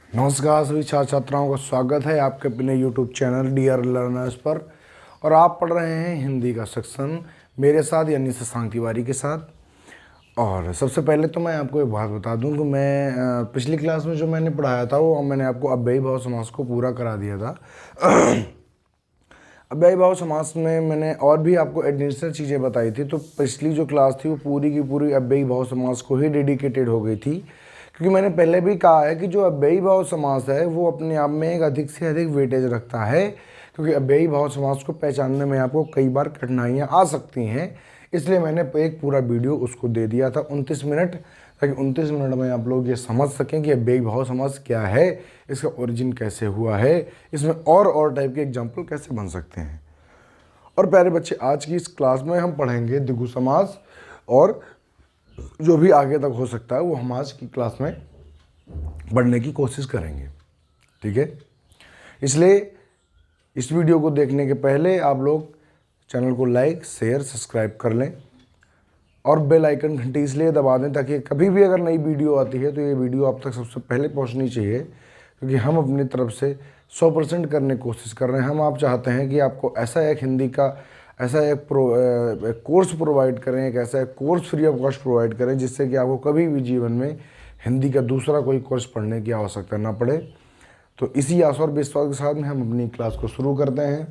नमस्कार सभी छात्र छात्राओं का स्वागत है आपके अपने YouTube चैनल डियर लर्नर्स पर। और आप पढ़ रहे हैं हिंदी का सेक्शन मेरे साथ यानी शशांक तिवारी के साथ। और सबसे पहले तो मैं आपको एक बात बता दूं कि मैं पिछली क्लास में जो मैंने पढ़ाया था वो मैंने आपको अव्ययी भाव समास को पूरा करा दिया था। अव्ययी भाव समास में मैंने और भी आपको एडिशनल चीज़ें बताई थी, तो पिछली जो क्लास थी वो पूरी की पूरी अव्ययी भाव समास को ही डेडिकेटेड हो गई थी, क्योंकि मैंने पहले भी कहा है कि जो अव्ययी भाव समास है वो अपने आप में एक अधिक से अधिक वेटेज रखता है, क्योंकि अव्ययी भाव समास को पहचानने में आपको कई बार कठिनाइयाँ आ सकती हैं। इसलिए मैंने एक पूरा वीडियो उसको दे दिया था 29 मिनट, ताकि 29 मिनट में आप लोग ये समझ सकें कि अव्ययी भाव समास क्या है, इसका ओरिजिन कैसे हुआ है, इसमें और टाइप के एग्जाम्पल कैसे बन सकते हैं। और प्यारे बच्चे, आज की इस क्लास में हम पढ़ेंगे द्विगु समास, और जो भी आगे तक हो सकता है वो हम आज की क्लास में पढ़ने की कोशिश करेंगे। ठीक है, इसलिए इस वीडियो को देखने के पहले आप लोग चैनल को लाइक शेयर सब्सक्राइब कर लें और बेल आइकन घंटी इसलिए दबा दें ताकि कभी भी अगर नई वीडियो आती है तो ये वीडियो आप तक सबसे पहले पहुंचनी चाहिए, क्योंकि हम अपनी तरफ से 100% करने की कोशिश कर रहे हैं। हम आप चाहते हैं कि आपको ऐसा एक हिंदी का ऐसा एक कोर्स प्रोवाइड करें, एक ऐसा एक course free of cost provide करें जिससे कि आपको कभी भी जीवन में हिंदी का दूसरा कोई कोर्स पढ़ने की आवश्यकता ना पड़े। तो इसी आशा और विश्वास के साथ में हम अपनी क्लास को शुरू करते हैं।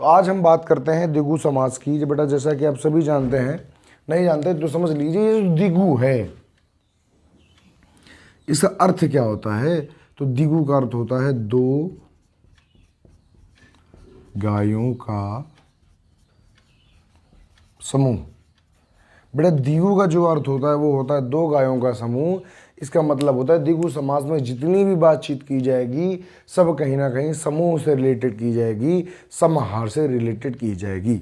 तो आज हम बात करते हैं द्विगु समास की। जो बेटा, जैसा कि आप सभी जानते हैं, नहीं जानते तो समझ लीजिए, ये जो द्विगु है इसका अर्थ क्या होता है। तो द्विगु का अर्थ होता है दो गायों का समूह। बेटा, द्विगु का जो अर्थ होता है वो होता है दो गायों का समूह। इसका मतलब होता है द्विगु समास में जितनी भी बातचीत की जाएगी सब कहीं ना कहीं समूह से रिलेटेड की जाएगी, समाहार से रिलेटेड की जाएगी।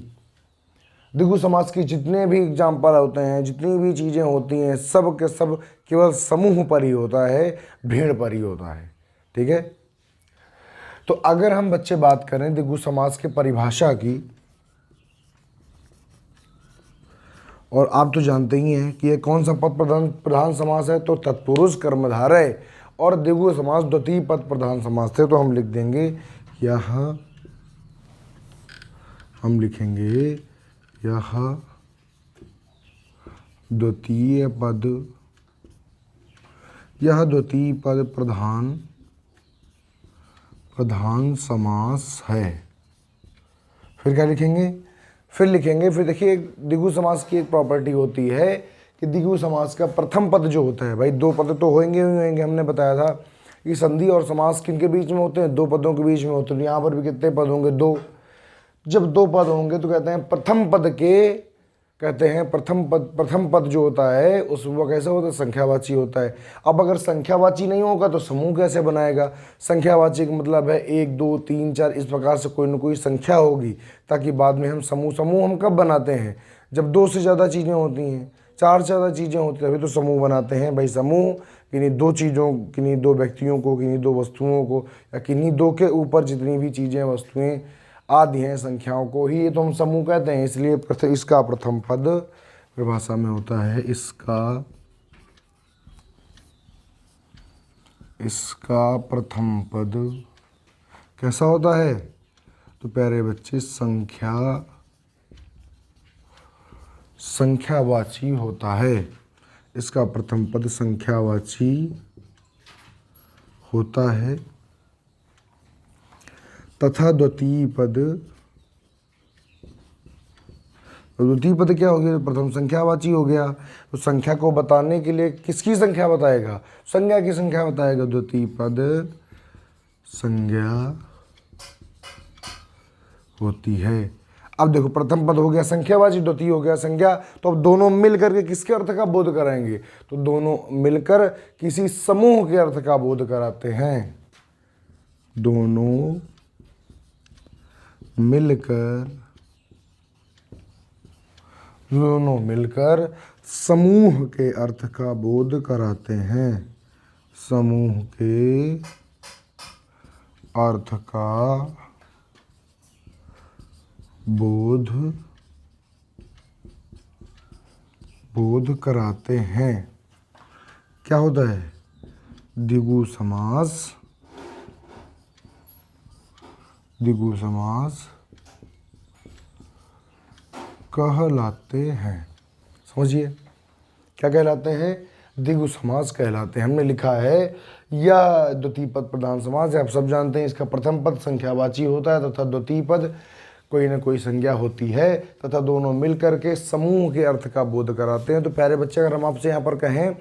द्विगु समास के जितने भी एग्जाम्पल होते हैं, जितनी भी चीज़ें होती हैं, सब के सब केवल समूह पर ही होता है, भीड़ पर ही होता है। ठीक है, तो अगर हम बच्चे बात करें द्विगु समास की परिभाषा की, और आप तो जानते ही हैं कि ये कौन सा पद प्रधान समास है, तो तत्पुरुष कर्मधारय। और द्विगु समास द्वितीय पद प्रधान समास थे, तो हम लिख देंगे यहाँ, हम लिखेंगे यह द्वितीय पद, यह द्वितीय पद प्रधान समास है। फिर क्या लिखेंगे, फिर देखिए द्विगु समास की एक प्रॉपर्टी होती है कि द्विगु समास का प्रथम पद जो होता है, भाई दो पद तो होंगे ही होंगे। हमने बताया था कि संधि और समास किनके बीच में होते हैं, दो पदों के बीच में होते हैं। यहाँ पर भी कितने पद होंगे, दो। जब दो पद होंगे तो कहते हैं प्रथम पद के, कहते हैं प्रथम पद जो होता है उस वो कैसे होता है, संख्यावाची होता है। अब अगर संख्यावाची नहीं होगा तो समूह कैसे बनाएगा। संख्यावाची का मतलब है 1 2 3 4, इस प्रकार से कोई ना कोई संख्या होगी, ताकि बाद में हम समूह हम कब बनाते हैं, जब दो से ज़्यादा चीज़ें होती हैं, चार से ज़्यादा चीज़ें होती हैं, तभी तो समूह बनाते हैं। भाई समूह किन्हीं दो चीज़ों, किन्हीं दो व्यक्तियों को, किन्हीं दो वस्तुओं को, या किन्हीं दो के ऊपर जितनी भी चीज़ें वस्तुएं आदि हैं संख्याओं को ही ये तो हम समूह कहते हैं। इसलिए इसका प्रथम पद परिभाषा में होता है इसका प्रथम पद कैसा होता है, तो प्यारे बच्चे संख्यावाची होता है। इसका प्रथम पद संख्यावाची होता है तथा द्वितीय पद क्या हो गया, प्रथम संख्यावाची हो गया। तो संख्या को बताने के लिए किसकी संख्या बताएगा, संज्ञा की संख्या बताएगा। द्वितीय पद संज्ञा होती है। अब देखो, प्रथम पद हो गया संख्यावाची, द्वितीय हो गया संज्ञा, तो अब दोनों मिलकर के किसके अर्थ का बोध कराएंगे, तो दोनों मिलकर किसी समूह के अर्थ का बोध कराते हैं। दोनों मिलकर समूह के अर्थ का बोध कराते हैं। समूह के अर्थ का बोध कराते हैं। क्या होता है, द्विगु समास, द्विगु समास कहलाते हैं। समझिए क्या कहलाते हैं? द्विगु समास कहलाते हैं। हमने लिखा है यह द्वितीय पद प्रधान समास है। आप सब जानते हैं इसका प्रथम पद संख्यावाची होता है तथा द्वितीय पद कोई ना कोई संज्ञा होती है तथा दोनों मिलकर के समूह के अर्थ का बोध कराते हैं। तो प्यारे बच्चे, अगर हम आपसे यहाँ पर कहें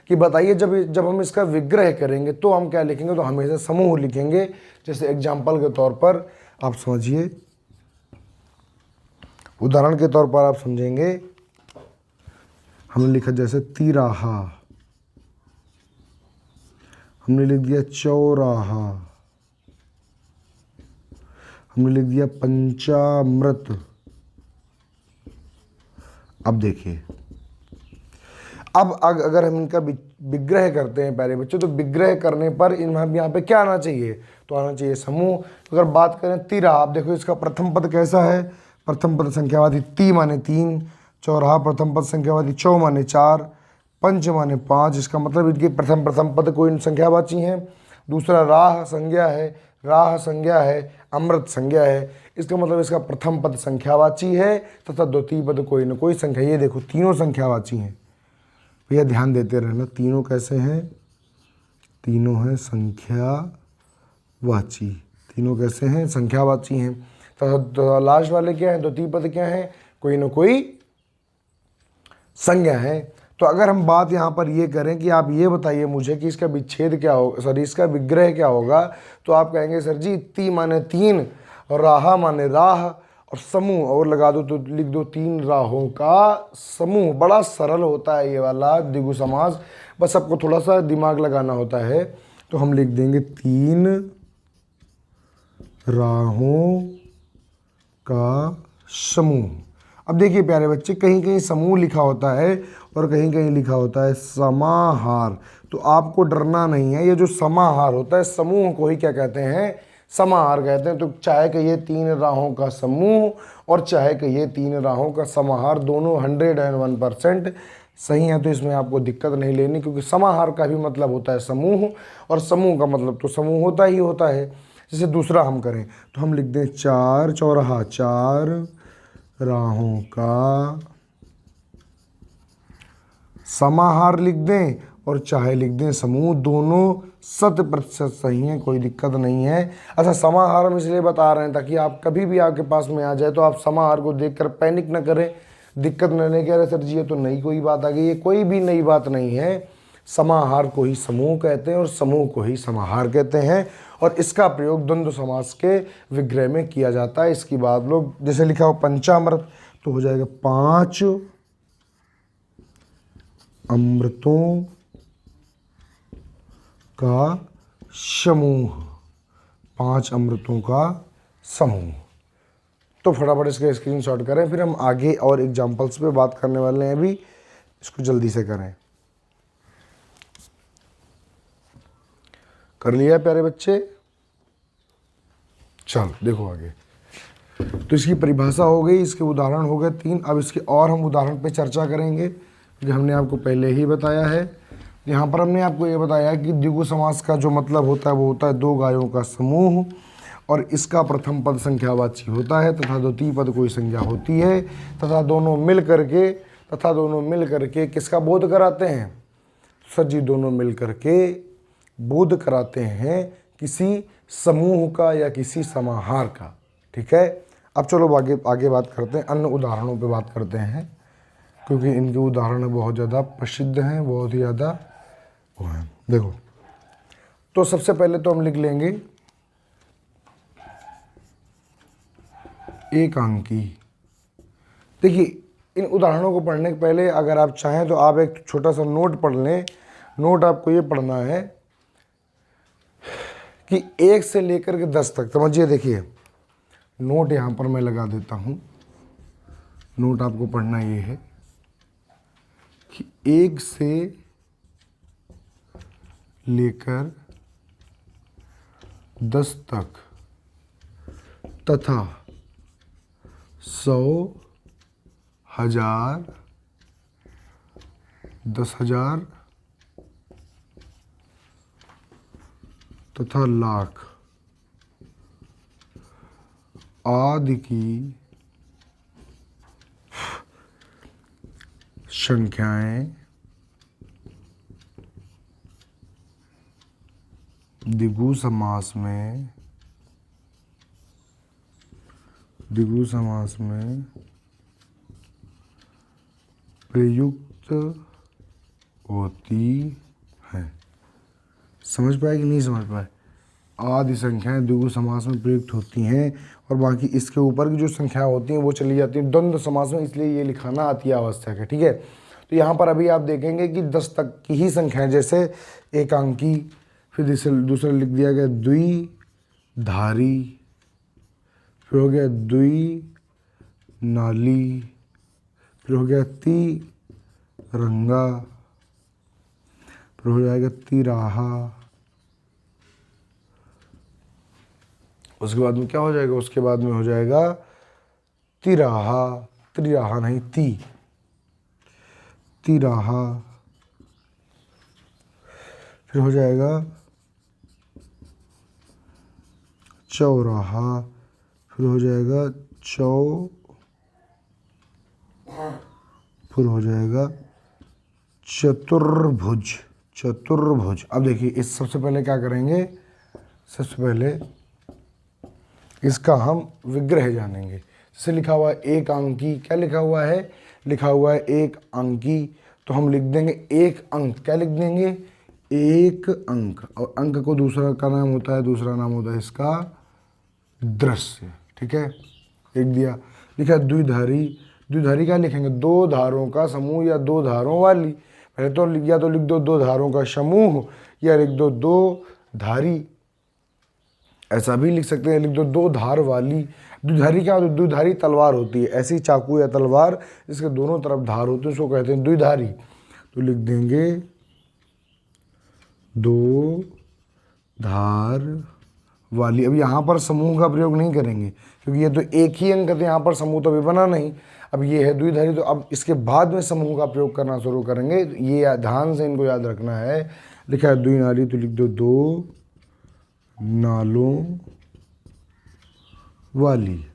कि बताइए जब हम इसका विग्रह करेंगे तो हम क्या लिखेंगे, तो हमेशा समूह लिखेंगे। जैसे एग्जाम्पल के तौर पर आप समझिए, उदाहरण के तौर पर आप समझेंगे, हमने लिखा जैसे तिराहा, हमने लिख दिया चौराहा, हमने लिख दिया पंचामृत। अब देखिए, अब अगर हम इनका विग्रह करते हैं प्यारे बच्चों, तो विग्रह करने पर यहाँ पे क्या आना चाहिए? तो आना चाहिए समूह। तो अगर बात करें तिराहा, आप देखो इसका प्रथम पद कैसा है? प्रथम पद संख्यावादी ती माने 3, चौराहा प्रथम पद संख्यावादी चौ माने 4, पंच माने 5। इसका मतलब इनके प्रथम पद कोई संख्यावाची हैं। दूसरा राह संज्ञा है, राह संज्ञा है, अमृत संज्ञा है। इसका मतलब इसका प्रथम पद संख्यावाची है तथा द्वितीय पद कोई न कोई संख्या। ये देखो तीनों संख्यावाची हैं भैया, ध्यान देते रहना। तीनों कैसे हैं? तीनों हैं संख्यावाची। तीनों कैसे हैं? संख्यावाची हैं। तथा लास्ट वाले क्या हैं? द्वितीय पद क्या हैं? कोई न कोई संज्ञा है। तो अगर हम बात यहाँ पर ये करें कि आप ये बताइए मुझे कि इसका विच्छेद क्या होगा, सॉरी इसका विग्रह क्या होगा, तो आप कहेंगे सर जी ती माने 3, राहा माने राह और समूह और लगा दो तो लिख दो 3 राहों का समूह। बड़ा सरल होता है ये वाला द्विगु समास, बस आपको थोड़ा सा दिमाग लगाना होता है। तो हम लिख देंगे 3 राहों का समूह। अब देखिए प्यारे बच्चे, कहीं कहीं समूह लिखा होता है और कहीं कहीं लिखा होता है समाहार। तो आपको डरना नहीं है, ये जो समाहार होता है समूह को ही क्या कहते हैं? समाहार कहते हैं। तो चाहे कहिए 3 राहों का समूह और चाहे कहिए 3 राहों का समाहार, दोनों 101% सही है। तो इसमें आपको दिक्कत नहीं लेनी, क्योंकि समाहार का भी मतलब होता है समूह और समूह का मतलब तो समूह होता ही होता है। जैसे दूसरा हम करें तो हम लिख दें 4 चौराहा 4 राहों का समाहार लिख दें और चाहे लिख दें समूह, दोनों 100% सही हैं, कोई दिक्कत नहीं है। अच्छा, समाहार हम इसलिए बता रहे हैं ताकि आप कभी भी आपके पास में आ जाए तो आप समाहार को देखकर पैनिक न करें, दिक्कत न लें कि अरे सर जी ये तो नई कोई बात आ गई। ये कोई भी नई बात नहीं है। समाहार को ही समूह कहते हैं और समूह को ही समाहार कहते हैं और इसका प्रयोग द्वंद्व समास के विग्रह में किया जाता है। इसकी बात लोग जैसे लिखा हो पंचामृत, तो हो जाएगा 5 अमृतों का समूह, 5 अमृतों का समूह। तो फटाफट इसके स्क्रीनशॉट करें, फिर हम आगे और एग्जाम्पल्स पे बात करने वाले हैं। अभी इसको जल्दी से करें। कर लिया प्यारे बच्चे? चल देखो आगे। तो इसकी परिभाषा हो गई, इसके उदाहरण हो गए 3। अब इसके और हम उदाहरण पे चर्चा करेंगे जो हमने आपको पहले ही बताया है। यहाँ पर हमने आपको ये बताया कि द्विगु समास का जो मतलब होता है वो होता है 2 गायों का समूह और इसका प्रथम पद संख्यावाची होता है तथा द्वितीय पद कोई संज्ञा होती है तथा दोनों मिल करके किसका बोध कराते हैं? सर जी दोनों मिल करके बोध कराते हैं किसी समूह का या किसी समाहार का। ठीक है, अब चलो आगे बात करते हैं, अन्य उदाहरणों पे बात करते हैं, क्योंकि इनके उदाहरण बहुत ज़्यादा प्रसिद्ध हैं, बहुत ही ज़्यादा वो हैं। देखो, तो सबसे पहले तो हम लिख लेंगे एक अंकी। देखिए, इन उदाहरणों को पढ़ने के पहले अगर आप चाहें तो आप एक छोटा सा नोट पढ़ लें। नोट आपको ये पढ़ना है कि 1 से लेकर के 10 तक। समझिए, देखिए नोट यहाँ पर मैं लगा देता हूँ। नोट आपको पढ़ना ये है कि 1 से लेकर 10 तक तथा 100, 1000, 10,000, तथा लाख आदि की संख्याएं द्विगु समास में प्रयुक्त होती है। समझ पाए कि नहीं समझ पाए? आदि संख्याएं द्विगु समास में प्रयुक्त होती हैं और बाकी इसके ऊपर की जो संख्या होती हैं वो चली जाती हैं द्वंद्व समास में, इसलिए ये लिखाना अति आवश्यक है। ठीक है, तो यहाँ पर अभी आप देखेंगे कि 10 तक की ही संख्याएं, जैसे एक अंकी, फिर दूसरा लिख दिया गया द्विधारी, फिर हो गया द्विनाली, फिर हो गया तिरंगा, फिर हो जाएगा तिराहा। उसके बाद में क्या हो जाएगा? उसके बाद में हो जाएगा तिराहा, त्रिराहा नहीं, तिराहा, फिर हो जाएगा चौराहा, फिर हो जाएगा फिर हो जाएगा चतुर्भुज। अब देखिए, इस सबसे पहले क्या करेंगे? सबसे पहले इसका हम विग्रह जानेंगे। जैसे लिखा हुआ है एक अंकी, क्या लिखा हुआ है? लिखा हुआ है एक अंकी, तो हम लिख देंगे एक अंक। क्या लिख देंगे? एक अंक। और अंक को दूसरा का नाम होता है, दूसरा नाम होता है इसका दृश्य। ठीक है, लिख दिया। लिखा द्विधारी, द्विधारी क्या लिखेंगे? दो धारों का समूह या दो धारों वाली। पहले तो या तो लिख दो दो धारों का समूह, या लिख दो दो धारी, ऐसा भी लिख सकते हैं, लिख दो दो धार वाली। द्विधारी क्या होती है? द्विधारी तलवार होती है, ऐसी चाकू या तलवार जिसके दोनों तरफ धार होती है, उसको कहते हैं द्विधारी। तो लिख देंगे दो धार वाली। अब यहाँ पर समूह का प्रयोग नहीं करेंगे क्योंकि ये तो एक ही अंक है, यहाँ पर समूह तो अभी बना नहीं। अब ये है द्विधारी, तो अब इसके बाद में समूह का प्रयोग करना शुरू करेंगे। ये ध्यान से इनको याद रखना है। लिखा है द्विनाली, तो लिख दो दो नालों वाली।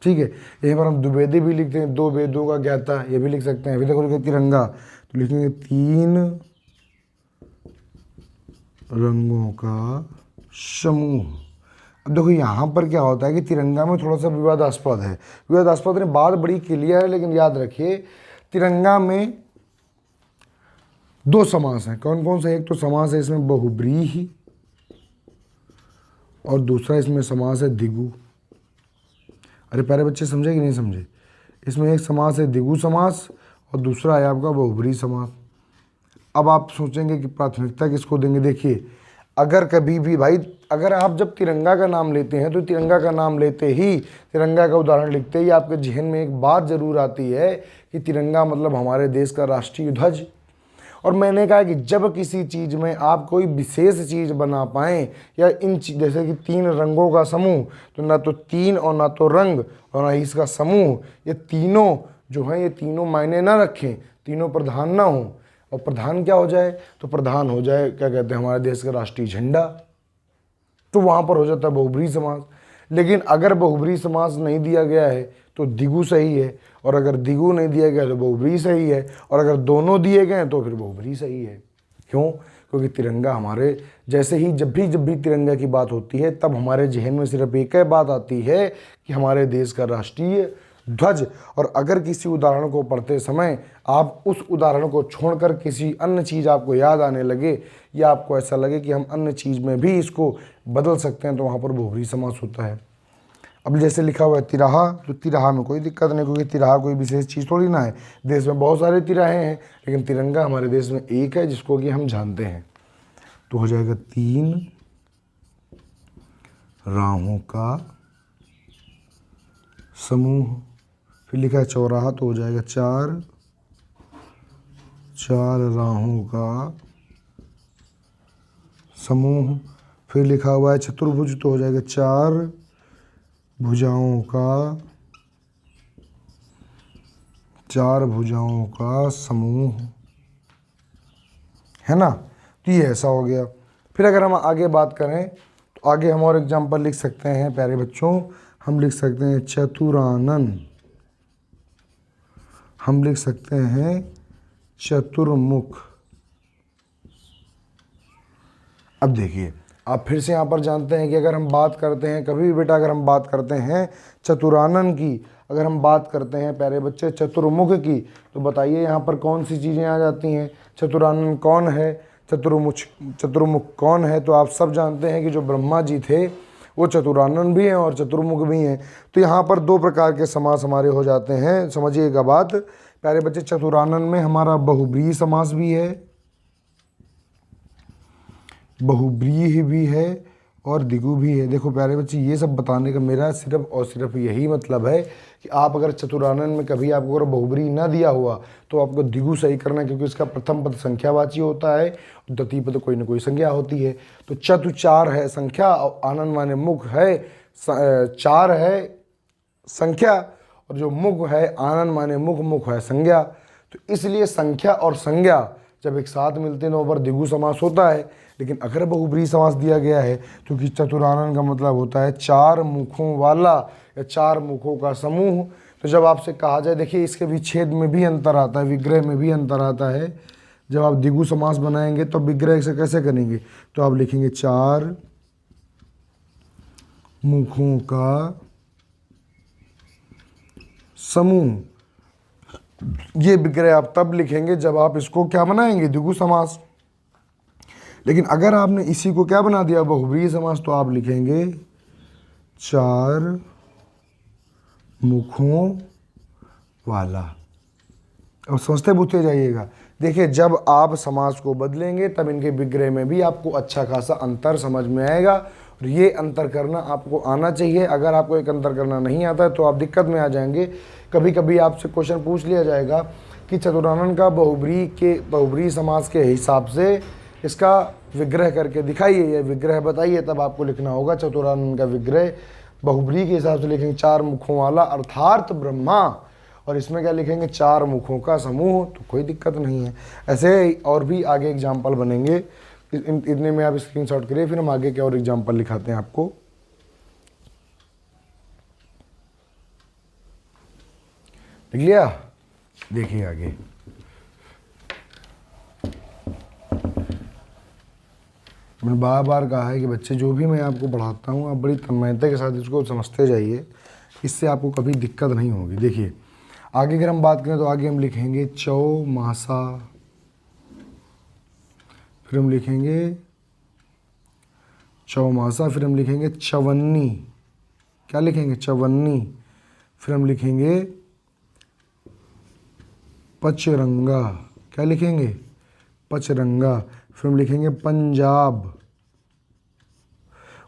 ठीक है, यहीं पर हम द्विवेदी भी लिखते हैं, दो वेदों का ज्ञाता, ये भी लिख सकते हैं। फिर देखो लिखे तिरंगा, तो लिखेंगे तीन रंगों का समूह। अब देखो यहाँ पर क्या होता है कि तिरंगा में थोड़ा सा विवादास्पद है। विवादास्पद ने बात बड़ी क्लियर है, लेकिन याद रखिए तिरंगा में दो समास हैं। कौन कौन से? एक तो समास है इसमें बहुब्रीहि, और दूसरा इसमें समास है द्विगु। अरे प्यारे बच्चे, समझे कि नहीं समझे? इसमें एक समास है द्विगु समास और दूसरा है आपका बहुब्रीहि समास। अब आप सोचेंगे कि प्राथमिकता किसको देंगे? देखिए, अगर कभी भी भाई, अगर आप जब तिरंगा का नाम लेते हैं तो तिरंगा का नाम लेते ही, तिरंगा का उदाहरण लिखते ही आपके जहन में एक बात जरूर आती है कि तिरंगा मतलब हमारे देश का राष्ट्रीय ध्वज। और मैंने कहा कि जब किसी चीज़ में आप कोई विशेष चीज़ बना पाएँ, या इन जैसे कि तीन रंगों का समूह, तो ना तो तीन और ना तो रंग और ना ही इसका समूह, ये तीनों जो हैं ये तीनों मायने ना रखें, तीनों प्रधान ना हों। और प्रधान क्या हो जाए? तो प्रधान हो जाए, क्या कहते हैं, हमारे देश का राष्ट्रीय झंडा। तो वहाँ पर हो जाता है बहुब्रीहि समास। लेकिन अगर बहुब्रीहि समास नहीं दिया गया है तो द्विगु सही है, और अगर द्विगु नहीं दिया गया तो बहुब्रीहि सही है, और अगर दोनों दिए गए तो फिर बहुब्रीहि सही है। क्यों? क्योंकि तिरंगा हमारे, जैसे ही जब भी तिरंगा की बात होती है तब हमारे जहन में सिर्फ एक ही बात आती है कि हमारे देश का राष्ट्रीय ध्वज। और अगर किसी उदाहरण को पढ़ते समय आप उस उदाहरण को छोड़कर किसी अन्य चीज़ आपको याद आने लगे, या आपको ऐसा लगे कि हम अन्य चीज़ में भी इसको बदल सकते हैं, तो वहाँ पर बहुब्रीहि समास होता है। अब जैसे लिखा हुआ है तिराहा, तो तिराहा में कोई दिक्कत नहीं, क्योंकि तिराहा कोई विशेष चीज़ थोड़ी ना है। देश में बहुत सारे तिराहे हैं, लेकिन तिरंगा हमारे देश में एक है जिसको कि हम जानते हैं। तो हो जाएगा तीन राहों का समूह। फिर लिखा है चौराहा, तो हो जाएगा चार राहों का समूह। फिर लिखा हुआ है चतुर्भुज, तो हो जाएगा चार भुजाओं का समूह, है ना। तो ये ऐसा हो गया। फिर अगर हम आगे बात करें तो आगे हम और एग्जाम्पल लिख सकते हैं प्यारे बच्चों। हम लिख सकते हैं चतुरानन, हम लिख सकते हैं चतुर्मुख। अब देखिए, आप फिर से यहाँ पर जानते हैं कि अगर हम बात करते हैं कभी भी बेटा, अगर हम बात करते हैं चतुरानन की, अगर हम बात करते हैं प्यारे बच्चे चतुर्मुख की, तो बताइए यहाँ पर कौन सी चीज़ें आ जाती हैं। चतुरानन कौन है, चतुर्मुख कौन है? तो आप सब जानते हैं कि जो ब्रह्मा जी थे वो चतुरानन भी हैं और चतुर्मुख भी हैं। तो यहाँ पर दो प्रकार के समास हमारे हो जाते हैं, समझिएगा बात प्यारे बच्चे। चतुरानन में हमारा बहुब्रीहि समास भी है, बहुब्रीहि भी है और द्विगु भी है। देखो प्यारे बच्चे, ये सब बताने का मेरा सिर्फ और सिर्फ यही मतलब है कि आप अगर चतुरानन में कभी आपको अगर बहुब्रीहि ना दिया हुआ तो आपको द्विगु सही करना है, क्योंकि इसका प्रथम पद संख्यावाची होता है, द्वितीय पद कोई ना कोई संज्ञा होती है। तो चतु चार है संख्या और आनन माने मुख है, चार है संख्या, और जो मुख है आनन माने मुख, मुख है संज्ञा। तो इसलिए संख्या और संज्ञा जब एक साथ मिलते हैं तो वहाँ पर द्विगु समास होता है। लेकिन अगर बहुब्रीहि समास दिया गया है, क्योंकि चतुरानन का मतलब होता है चार मुखों वाला या चार मुखों का समूह। तो जब आपसे कहा जाए, देखिए इसके विच्छेद में भी अंतर आता है, विग्रह में भी अंतर आता है। जब आप द्विगु समास बनाएंगे तो विग्रह से कैसे करेंगे? तो आप लिखेंगे चार मुखों का समूह। ये विग्रह आप तब लिखेंगे जब आप इसको क्या बनाएंगे? द्विगु समास। लेकिन अगर आपने इसी को क्या बना दिया? बहुब्रीहि समास, तो आप लिखेंगे चार मुखों वाला। अब समझते बूझते जाइएगा। देखिए, जब आप समास को बदलेंगे तब इनके विग्रह में भी आपको अच्छा खासा अंतर समझ में आएगा, और ये अंतर करना आपको आना चाहिए। अगर आपको एक अंतर करना नहीं आता है तो आप दिक्कत में आ जाएंगे। कभी कभी आपसे क्वेश्चन पूछ लिया जाएगा कि चतुरानन का बहुब्रीहि समास के हिसाब से इसका विग्रह करके दिखाइए या विग्रह बताइए। तब आपको लिखना होगा चतुरानन का विग्रह बहुब्रीहि के हिसाब से लिखेंगे चार मुखों वाला अर्थात ब्रह्मा, और इसमें क्या लिखेंगे? चार मुखों का समूह। तो कोई दिक्कत नहीं है। ऐसे और भी आगे एग्जाम्पल बनेंगे, इतने में आप स्क्रीनशॉट करिए, फिर हम आगे के और एग्जाम्पल लिखाते हैं आपको। लिख लिया? देखिए आगे, मैंने बार बार कहा है कि बच्चे जो भी मैं आपको पढ़ाता हूँ आप बड़ी तन्मयता के साथ इसको समझते जाइए, इससे आपको कभी दिक्कत नहीं होगी। देखिए आगे अगर हम बात करें तो आगे हम लिखेंगे चौमासा, फिर हम लिखेंगे चौमासा, फिर हम लिखेंगे चवन्नी। क्या लिखेंगे? चवन्नी। फिर हम लिखेंगे पचरंगा। क्या लिखेंगे? पचरंगा। फिर हम लिखेंगे पंजाब।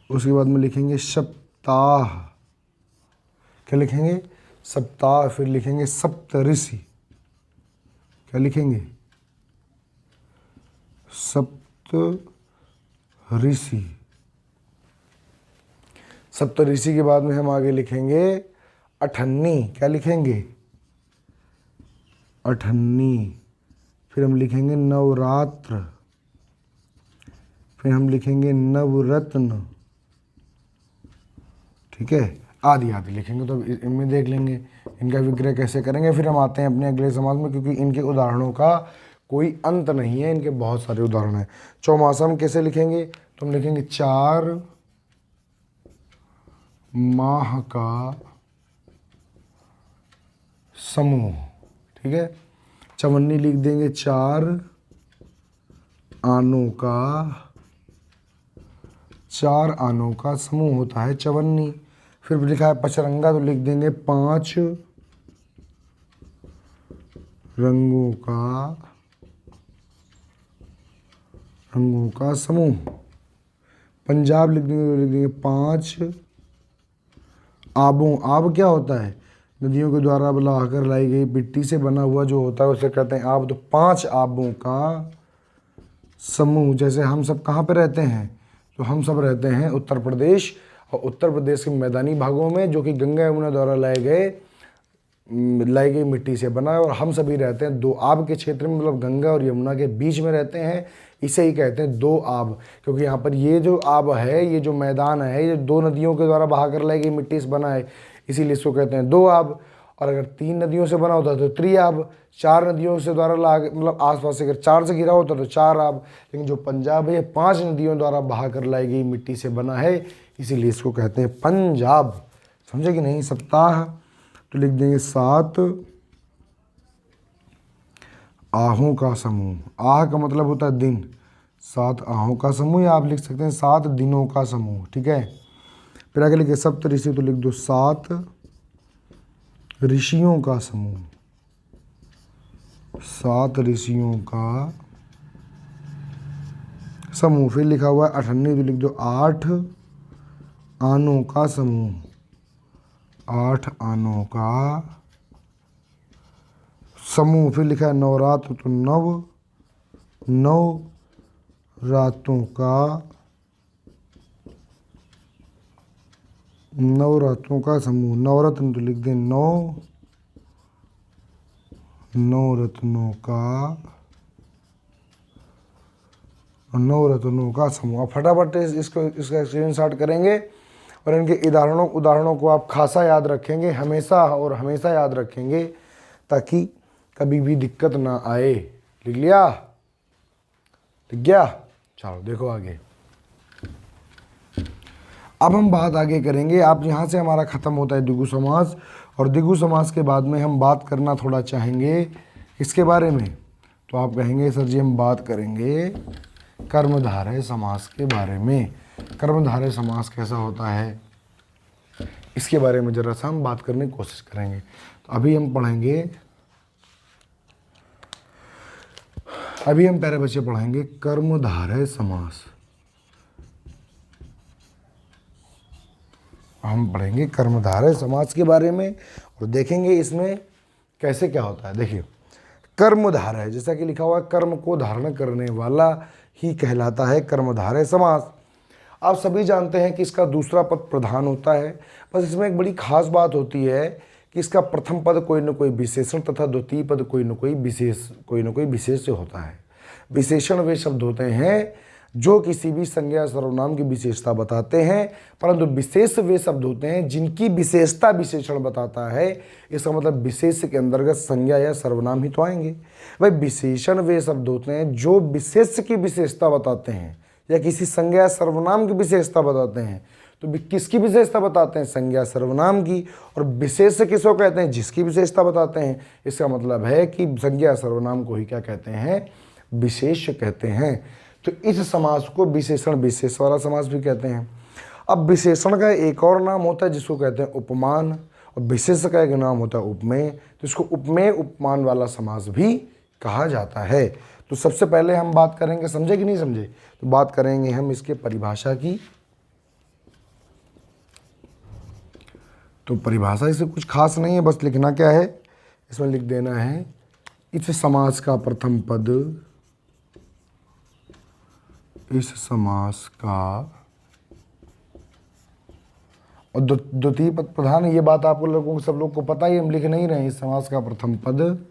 उसके बाद में लिखेंगे सप्ताह। क्या लिखेंगे? सप्ताह। फिर लिखेंगे सप्तऋषि। क्या लिखेंगे? सप्तऋषि। सप्तऋषि के बाद में हम आगे लिखेंगे अठन्नी। क्या लिखेंगे? अठन्नी। फिर हम लिखेंगे नवरात्र। फिर हम लिखेंगे नवरत्न। ठीक है, आदि आदि लिखेंगे। तो इनमें देख लेंगे इनका विग्रह कैसे करेंगे। फिर हम आते हैं अपने अगले समास में, क्योंकि इनके उदाहरणों का कोई अंत नहीं है, इनके बहुत सारे उदाहरण हैं। चौमासा हम कैसे लिखेंगे? तो हम लिखेंगे चार माह का समूह। ठीक है, चवन्नी लिख देंगे चार आनों का समूह होता है चवन्नी। फिर लिखा है पचरंगा, तो लिख देंगे पांच रंगों का समूह। पंजाब लिख देंगे, तो लिख देंगे पांच आबों। आब क्या होता है? नदियों के द्वारा बहाकर लाई गई मिट्टी से बना हुआ जो होता है उसे कहते हैं आब। तो पांच आबों का समूह। जैसे हम सब कहाँ पे रहते हैं? तो हम सब रहते हैं उत्तर प्रदेश, और उत्तर प्रदेश के मैदानी भागों में, जो कि गंगा यमुना द्वारा लाए गए लाई गई मिट्टी से बना है और हम सभी रहते हैं दो आब के क्षेत्र में, मतलब गंगा और यमुना के बीच में रहते हैं। इसे ही कहते हैं दो आब, क्योंकि यहाँ पर ये जो आब है, ये जो मैदान है, ये दो नदियों के द्वारा बहाकर लाई गई मिट्टी से बना है, इसीलिए इसको कहते हैं दो आब। और अगर 3 नदियों से बना होता तो त्रिआब, 4 नदियों से द्वारा मतलब आसपास से अगर 4 से घिरा होता तो 4 आब। लेकिन जो पंजाब है 5 नदियों द्वारा बहाकर लाई गई मिट्टी से बना है, इसीलिए इसको कहते हैं पंजाब। समझे कि नहीं? सप्ताह तो लिख देंगे 7 आहों का समूह। आह का मतलब होता है दिन, 7 आहों का समूह, या आप लिख सकते हैं 7 दिनों का समूह। ठीक है, फिर आगे लिखे सप्त ऋषि, तो लिख दो 7 ऋषियों का समूह। 7 ऋषियों का समूह। फिर लिखा हुआ है 98, तो लिख दो 8 आनों का समूह। 8 आनों का समूह। फिर लिखा है नवरात्र, तो 9 रातों का समूह। नवरत्न, तो लिख दें 9 रत्नों का समूह। आप फटाफट इसका स्क्रीनशॉट करेंगे और इनके उदाहरणों को आप खासा याद रखेंगे, हमेशा और हमेशा याद रखेंगे, ताकि कभी भी दिक्कत ना आए। लिख लिया? लिख गया? चलो देखो आगे। अब हम बात आगे करेंगे। आप यहाँ से हमारा ख़त्म होता है द्विगु समास, और द्विगु समास के बाद में हम बात करना थोड़ा चाहेंगे इसके बारे में। तो आप कहेंगे सर जी हम बात करेंगे कर्मधारय समास के बारे में। कर्मधारय समास कैसा होता है इसके बारे में ज़रा सा हम बात करने की कोशिश करेंगे। तो अभी हम प्यारे बच्चे पढ़ेंगे कर्मधारय समास। हम पढ़ेंगे कर्मधारय समास के बारे में और देखेंगे इसमें कैसे क्या होता है। देखिए, कर्मधारय जैसा कि लिखा हुआ है, कर्म को धारण करने वाला ही कहलाता है कर्मधारय समास। आप सभी जानते हैं कि इसका दूसरा पद प्रधान होता है, बस इसमें एक बड़ी खास बात होती है कि इसका प्रथम पद कोई न कोई विशेषण तथा द्वितीय पद कोई न कोई विशेष होता है। विशेषण वे शब्द होते हैं जो किसी भी संज्ञा सर्वनाम की विशेषता बताते हैं, परंतु विशेष वे शब्द होते हैं जिनकी विशेषता विशेषण बताता है। इसका मतलब विशेष के अंतर्गत संज्ञा या सर्वनाम ही तो आएंगे। भाई विशेषण वे शब्द होते हैं जो विशेष की विशेषता बताते हैं या किसी संज्ञा या सर्वनाम की विशेषता बताते हैं। तो किसकी विशेषता बताते हैं? संज्ञा सर्वनाम की। और विशेष किसको कहते हैं? जिसकी विशेषता बताते हैं। इसका मतलब है कि संज्ञा सर्वनाम को ही क्या कहते हैं? विशेष कहते हैं। तो इस समास को विशेषण विशेष वाला समास भी कहते हैं। अब विशेषण का एक और नाम होता है जिसको कहते हैं उपमान, और विशेष का एक नाम होता है उपमेय। तो इसको उपमेय उपमान वाला समास भी कहा जाता है। तो सबसे पहले हम बात करेंगे, समझे कि नहीं समझे? तो बात करेंगे हम इसके परिभाषा की। तो परिभाषा इससे कुछ खास नहीं है, बस लिखना क्या है, इसमें लिख देना है इस समास का प्रथम पद, इस समास का, और द्वितीय पद प्रधान। ये बात आप लोगों को सब लोग को पता ही, हम लिख नहीं रहे हैं। इस समास का प्रथम पद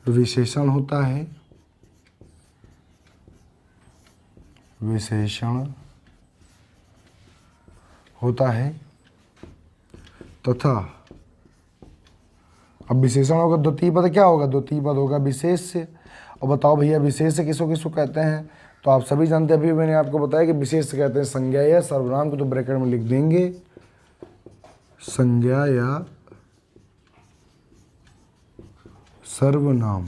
विशेषण होता है, विशेषण होता है तथा अब विशेषण होगा, द्वितीय पद क्या होगा? द्वितीय पद होगा विशेष। और बताओ भैया विशेष किसको किसको कहते हैं? तो आप सभी जानते हैं, अभी मैंने आपको बताया कि विशेष कहते हैं संज्ञा या सर्वनाम को। तो ब्रैकेट में लिख देंगे संज्ञा या सर्वनाम।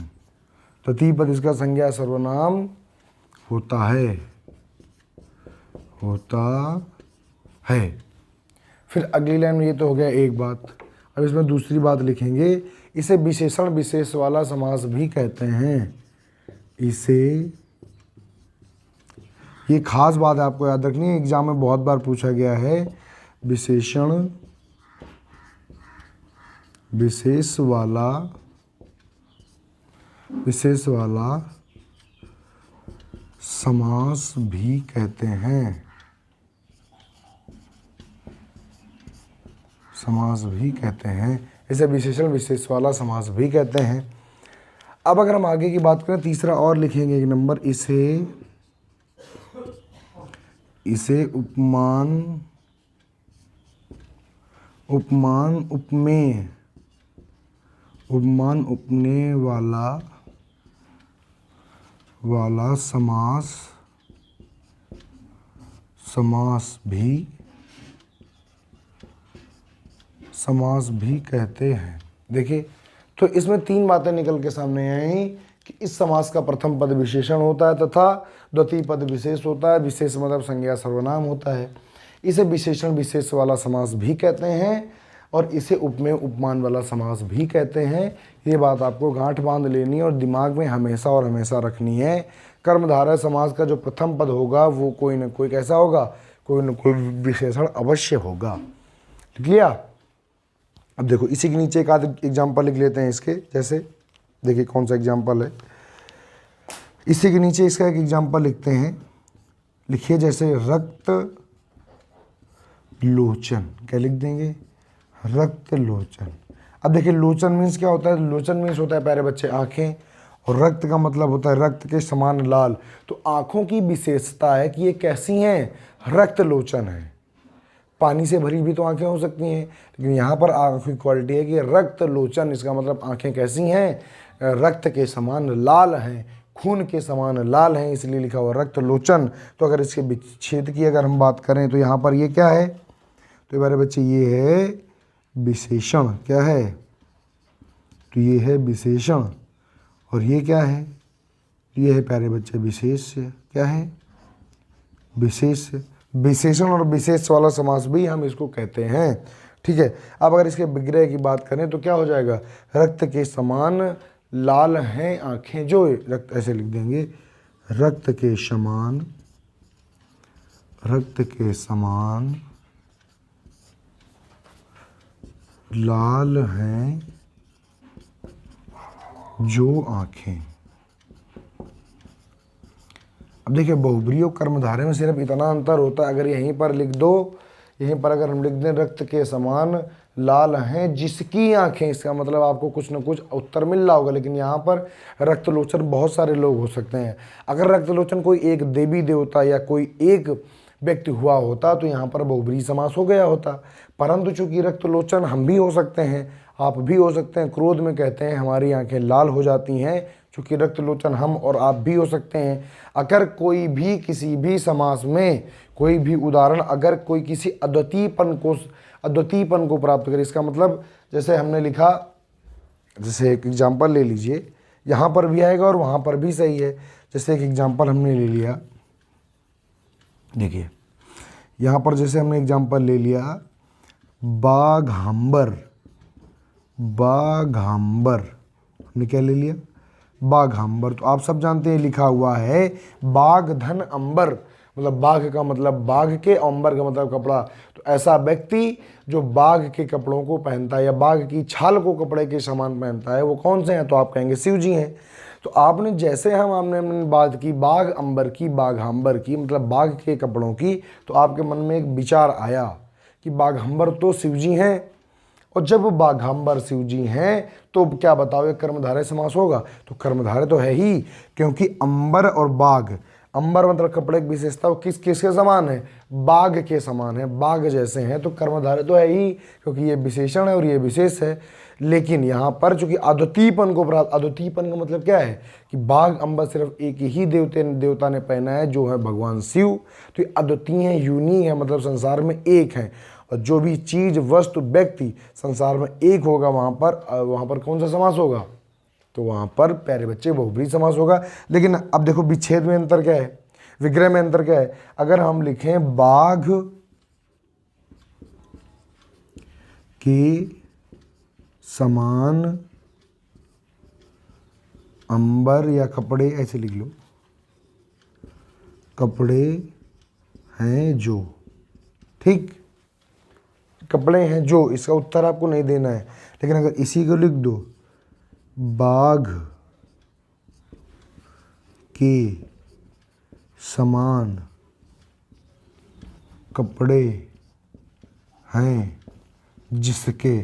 तृतीय पद इसका संज्ञा सर्वनाम होता है। फिर अगली लाइन में ये तो हो गया एक बात। अब इसमें दूसरी बात लिखेंगे, इसे विशेषण विशेष वाला समास भी कहते हैं। इसे, ये खास बात है आपको याद रखनी है, एग्जाम में बहुत बार पूछा गया है। विशेषण विशेष वाला समास भी कहते हैं, इसे विशेषण विशेष वाला समास भी कहते हैं। अब अगर हम आगे की बात करें, तीसरा और लिखेंगे एक नंबर, इसे उपमान उपमेय वाला समास भी कहते हैं। देखिए, तो इसमें तीन बातें निकल के सामने आई कि इस समास का प्रथम पद विशेषण होता है तथा द्वितीय पद विशेष होता है। विशेष मतलब संज्ञा सर्वनाम होता है। इसे विशेषण विशेष वाला समास भी कहते हैं और इसे उपमेय उपमान वाला समास भी कहते हैं। ये बात आपको गांठ बांध लेनी है और दिमाग में हमेशा और हमेशा रखनी है। कर्मधारय समास का जो प्रथम पद होगा वो कोई ना कोई कैसा होगा, कोई ना कोई विशेषण अवश्य होगा। लिख लिया? अब देखो, इसी के नीचे एक आध एग्जाम्पल लिख लेते हैं इसके। जैसे देखिए कौन सा एग्जाम्पल है, इसी के नीचे इसका एक एग्जाम्पल लिखते हैं। लिखिए जैसे रक्त लोचन, क्या लिख देंगे? रक्त लोचन। अब देखिए लोचन मीन्स क्या होता है? लोचन मीन्स होता है प्यारे बच्चे आंखें, और रक्त का मतलब होता है रक्त के समान लाल। तो आंखों की विशेषता है कि ये कैसी हैं? रक्त लोचन है। पानी से भरी भी तो आंखें हो सकती हैं, लेकिन यहाँ पर आंखों की क्वालिटी है कि रक्त लोचन। इसका मतलब आंखें कैसी हैं? रक्त के समान लाल हैं, खून के समान लाल हैं, इसलिए लिखा हुआ रक्त लोचन। तो अगर इसके विच्छेद की अगर हम बात करें तो यहाँ पर ये क्या है? तो प्यारे बच्चे ये है विशेषण। क्या है? तो ये है विशेषण। और ये क्या है? ये है प्यारे बच्चे विशेष्य। क्या है? विशेष्य। विशेषण और विशेष वाला समास भी हम इसको कहते हैं। ठीक है। अब अगर इसके विग्रह की बात करें तो क्या हो जाएगा? रक्त के समान लाल हैं आंखें जो, रक्त ऐसे लिख देंगे, रक्त के समान लाल हैं जो आंखें। अब देखिए बहुब्री और कर्मधारय में सिर्फ इतना अंतर होता है। अगर यहीं पर लिख दो, यहीं पर अगर हम लिख दें रक्त के समान लाल हैं जिसकी आंखें, इसका मतलब आपको कुछ न कुछ उत्तर मिल रहा होगा। लेकिन यहाँ पर रक्तलोचन बहुत सारे लोग हो सकते हैं। अगर रक्तलोचन कोई एक देवी देवता या कोई एक व्यक्ति हुआ होता तो यहाँ पर बहुब्री समास हो गया होता। परंतु चूंकि रक्तलोचन हम भी हो सकते हैं, आप भी हो सकते हैं। क्रोध में कहते हैं हमारी आंखें लाल हो जाती हैं, चूँकि रक्तलोचन हम और आप भी हो सकते हैं। अगर कोई भी किसी भी समास में कोई भी उदाहरण, अगर कोई किसी अद्वितीयपन को प्राप्त करे, इसका मतलब जैसे हमने लिखा, जैसे एक एग्जाम्पल ले लीजिए, यहाँ पर भी आएगा और वहाँ पर भी सही है। जैसे एक एग्जाम्पल हमने ले लिया, देखिए यहाँ पर जैसे हमने एग्जाम्पल ले लिया बाघांबर। हमने क्या ले लिया? बाघांबर। तो आप सब जानते हैं लिखा हुआ है बाघ धन अंबर, मतलब बाघ का मतलब बाघ के, अंबर का मतलब कपड़ा। तो ऐसा व्यक्ति जो बाघ के कपड़ों को पहनता है या बाघ की छाल को कपड़े के समान पहनता है, वो कौन से हैं? तो आप कहेंगे शिव जी हैं। तो आपने जैसे हमने बात की बाघ अंबर की, बाघांबर की, मतलब बाघ के कपड़ों की, तो आपके मन में एक विचार आया कि बाघांबर तो शिव जी हैं, और जब बाघांबर शिव जी हैं तो क्या बताओ ये कर्मधारय समास होगा? तो कर्मधारय तो है ही, क्योंकि अंबर और बाघ, अंबर मतलब कपड़े की विशेषता किसके समान है? बाघ के समान है, बाघ जैसे हैं। तो कर्मधारय तो है ही, क्योंकि ये विशेषण है और ये विशेष है। लेकिन यहाँ पर चूंकि अद्वितीयपन को प्राप्त, अद्वितीयपन का मतलब क्या है? कि बाघ अंबर सिर्फ एक ही देवता ने पहना है, जो है भगवान शिव। तो ये अद्वितीय है, यूनिक है, मतलब संसार में एक है। और जो भी चीज, वस्तु, व्यक्ति संसार में एक होगा, वहाँ पर कौन सा समास होगा? तो वहाँ पर प्यारे बच्चे बहुब्री समास होगा। लेकिन अब देखो विच्छेद में अंतर क्या है, विग्रह में अंतर क्या है? अगर हम लिखें बाघ के समान अंबर या कपड़े, ऐसे लिख लो, कपड़े हैं जो, ठीक, कपड़े हैं जो, इसका उत्तर आपको नहीं देना है। लेकिन अगर इसी को लिख दो बाघ के समान कपड़े हैं जिसके,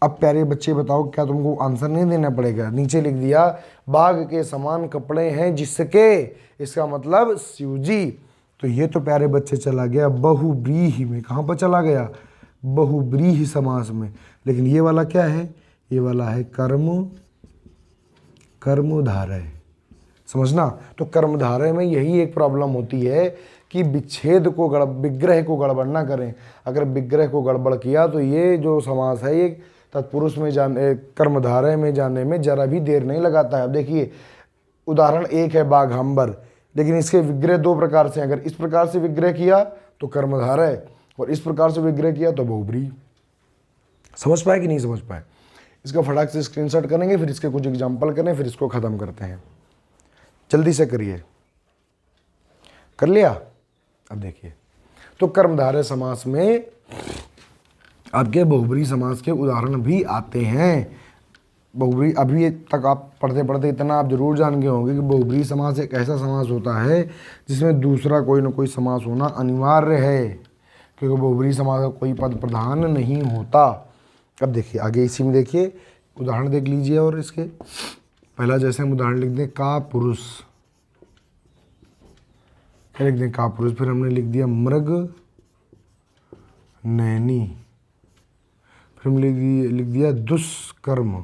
अब प्यारे बच्चे बताओ, क्या तुमको आंसर नहीं देना पड़ेगा? नीचे लिख दिया बाघ के समान कपड़े हैं जिसके, इसका मतलब शिवजी। तो ये तो प्यारे बच्चे चला गया बहुब्रीहि में। कहाँ पर चला गया? बहुब्रीहि समास में। लेकिन ये वाला क्या है? ये वाला है कर्मधारय। समझना, तो कर्मधारय में यही एक प्रॉब्लम होती है कि विच्छेद को विग्रह को गड़बड़ ना करें। अगर विग्रह को गड़बड़ किया तो ये जो समास है ये तत्पुरुष में कर्मधारय में जाने में जरा भी देर नहीं लगाता है। अब देखिए उदाहरण एक है बाघांबर, लेकिन इसके विग्रह दो प्रकार से। अगर इस प्रकार से विग्रह किया तो कर्मधारय, और इस प्रकार से विग्रह किया तो बहुब्रीहि। समझ पाए कि नहीं समझ पाए? इसका फटाक से स्क्रीनशॉट करेंगे, फिर इसके कुछ एग्जाम्पल करें, फिर इसको ख़त्म करते हैं। जल्दी से करिए। कर लिया? अब देखिए, तो कर्मधारय समास में आपके बहुब्रीहि समास के उदाहरण भी आते हैं। बहुब्रीहि अभी तक आप पढ़ते पढ़ते इतना आप जरूर जान गए होंगे कि बहुब्रीहि समास एक ऐसा समास होता है जिसमें दूसरा कोई ना कोई समास होना अनिवार्य है, क्योंकि बहुब्रीहि समास का कोई पद प्रधान नहीं होता। अब देखिए आगे इसी में देखिए उदाहरण देख लीजिए, और इसके पहला जैसे हम उदाहरण लिख दें का पुरुष, क्या लिख दें? का पुरुष। फिर हमने लिख दिया मृग नैनी, फिर हमने लिख दिया दुष्कर्म,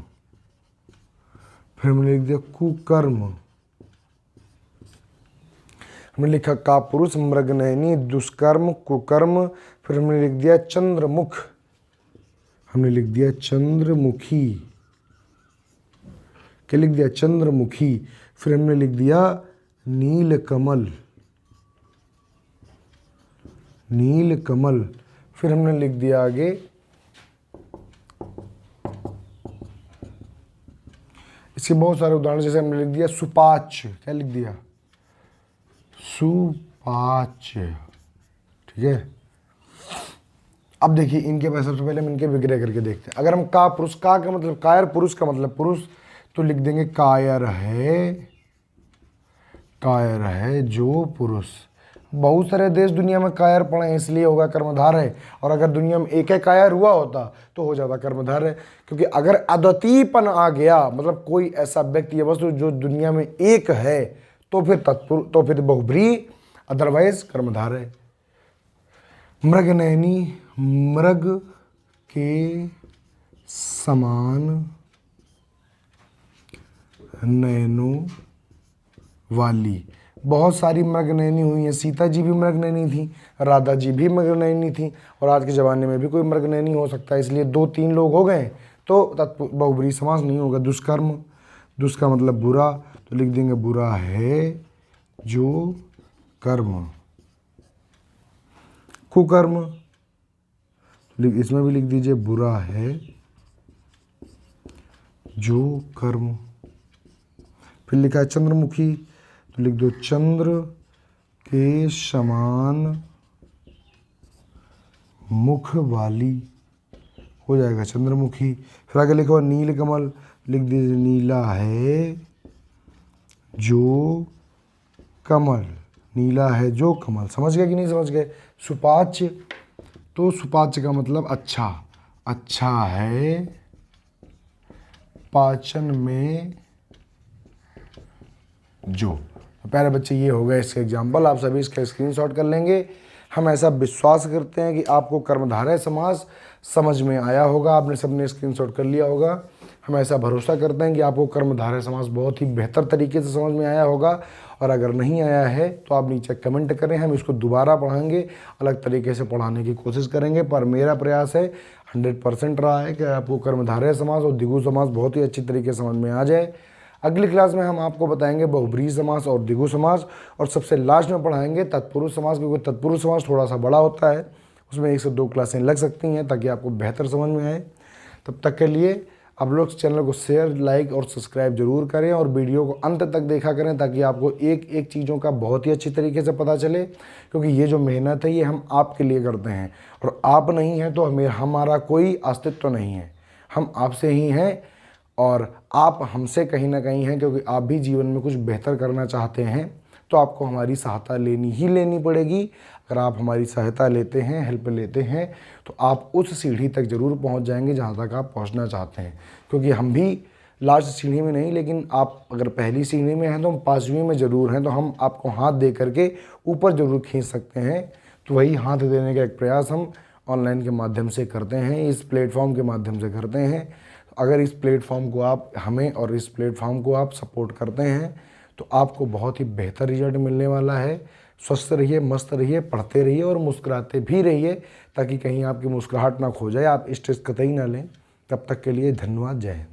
फिर हमने लिख दिया कुकर्म। हमने लिखा का पुरुष, मृग नैनी, दुष्कर्म, कुकर्म। फिर हमने लिख दिया चंद्रमुख, हमने लिख दिया चंद्रमुखी। क्या लिख दिया? चंद्रमुखी। फिर हमने लिख दिया नीलकमल, नीलकमल। फिर हमने लिख दिया आगे इसके बहुत सारे उदाहरण, जैसे हमने लिख दिया सुपाच्य। क्या लिख दिया? सुपाच्य। ठीक है। अब देखिए इनके पास सबसे पहले हम इनके विग्रह करके देखते हैं। अगर हम का पुरुष, का मतलब कायर, पुरुष का मतलब पुरुष, तो लिख देंगे कायर है, कायर है जो पुरुष। बहुत सारे देश दुनिया में कायर पड़े हैं, इसलिए होगा कर्मधारय। और अगर दुनिया में एक कायर हुआ होता तो हो जाता कर्मधारय, क्योंकि अगर अद्वितीयपन आ गया, मतलब कोई ऐसा व्यक्ति या वस्तु जो दुनिया में एक है, तो फिर तो फिर बहुब्रीहि, अदरवाइज कर्मधारय। मृग नैनी, मृग के समान नैनों वाली। बहुत सारी मृग नैनी हुई हैं। सीता जी भी मृग नैनी थी, राधा जी भी मृग नैनी थी, और आज के ज़माने में भी कोई मृग नैनी हो सकता है। इसलिए 2-3 लोग हो गए तो बहुब्रीहि समास नहीं होगा। दुष्कर्म, दुष् का मतलब बुरा, तो लिख देंगे बुरा है जो कर्म। कुकर्म, इसमें भी लिख दीजिए बुरा है जो कर्म। फिर लिखा है चंद्रमुखी, तो लिख दो चंद्र के समान मुख वाली, हो जाएगा चंद्रमुखी। फिर आगे लिखा हुआ नीलकमल, लिख दीजिए नीला है जो कमल, नीला है जो कमल। समझ गए कि नहीं समझ गए? सुपाच्य, तो सुपाच्य का मतलब अच्छा, अच्छा है पाचन में जो। प्यारे बच्चे ये हो गए इसके एग्जाम्पल, आप सभी इसका स्क्रीनशॉट कर लेंगे। हम ऐसा विश्वास करते हैं कि आपको कर्मधारय समास समझ में आया होगा, आपने सबने स्क्रीनशॉट कर लिया होगा। हम ऐसा भरोसा करते हैं कि आपको कर्मधारय समास बहुत ही बेहतर तरीके से समझ में आया होगा, और अगर नहीं आया है तो आप नीचे कमेंट करें, हम इसको दोबारा पढ़ाएंगे, अलग तरीके से पढ़ाने की कोशिश करेंगे। पर मेरा प्रयास है 100% रहा है कि आपको कर्मधारय समास और द्विगु समास बहुत ही अच्छी तरीके से समझ में आ जाए। अगली क्लास में हम आपको बताएंगे बहुब्रीहि समास और द्विगु समास, और सबसे लास्ट में पढ़ाएंगे तत्पुरुष समास, क्योंकि तत्पुरुष समास थोड़ा सा बड़ा होता है, उसमें 1 से 2 क्लासें लग सकती हैं ताकि आपको बेहतर समझ में आए। तब तक के लिए आप लोग चैनल को शेयर, लाइक और सब्सक्राइब जरूर करें, और वीडियो को अंत तक देखा करें ताकि आपको एक एक चीज़ों का बहुत ही अच्छी तरीके से पता चले, क्योंकि ये जो मेहनत है ये हम आपके लिए करते हैं, और आप नहीं हैं तो हमारा कोई अस्तित्व नहीं है। हम आपसे ही हैं, और आप हमसे कहीं ना कहीं हैं, क्योंकि आप भी जीवन में कुछ बेहतर करना चाहते हैं। तो आपको हमारी सहायता लेनी ही लेनी पड़ेगी। अगर आप हमारी सहायता लेते हैं, हेल्प लेते हैं, तो आप उस सीढ़ी तक ज़रूर पहुंच जाएंगे जहां तक आप पहुंचना चाहते हैं। क्योंकि हम भी लास्ट सीढ़ी में नहीं, लेकिन आप अगर पहली सीढ़ी में हैं तो हम 5वीं में ज़रूर हैं, तो हम आपको हाथ दे करके ऊपर ज़रूर खींच सकते हैं। तो वही हाथ देने का एक प्रयास हम ऑनलाइन के माध्यम से करते हैं, इस प्लेटफॉर्म के माध्यम से करते हैं। अगर इस प्लेटफॉर्म को आप हमें और इस प्लेटफॉर्म को आप सपोर्ट करते हैं तो आपको बहुत ही बेहतर रिजल्ट मिलने वाला है। स्वस्थ रहिए, मस्त रहिए, पढ़ते रहिए और मुस्कुराते भी रहिए, ताकि कहीं आपकी मुस्कुराहट ना खो जाए, आप स्ट्रेस कतई ना लें। तब तक के लिए धन्यवाद। जय हिंद।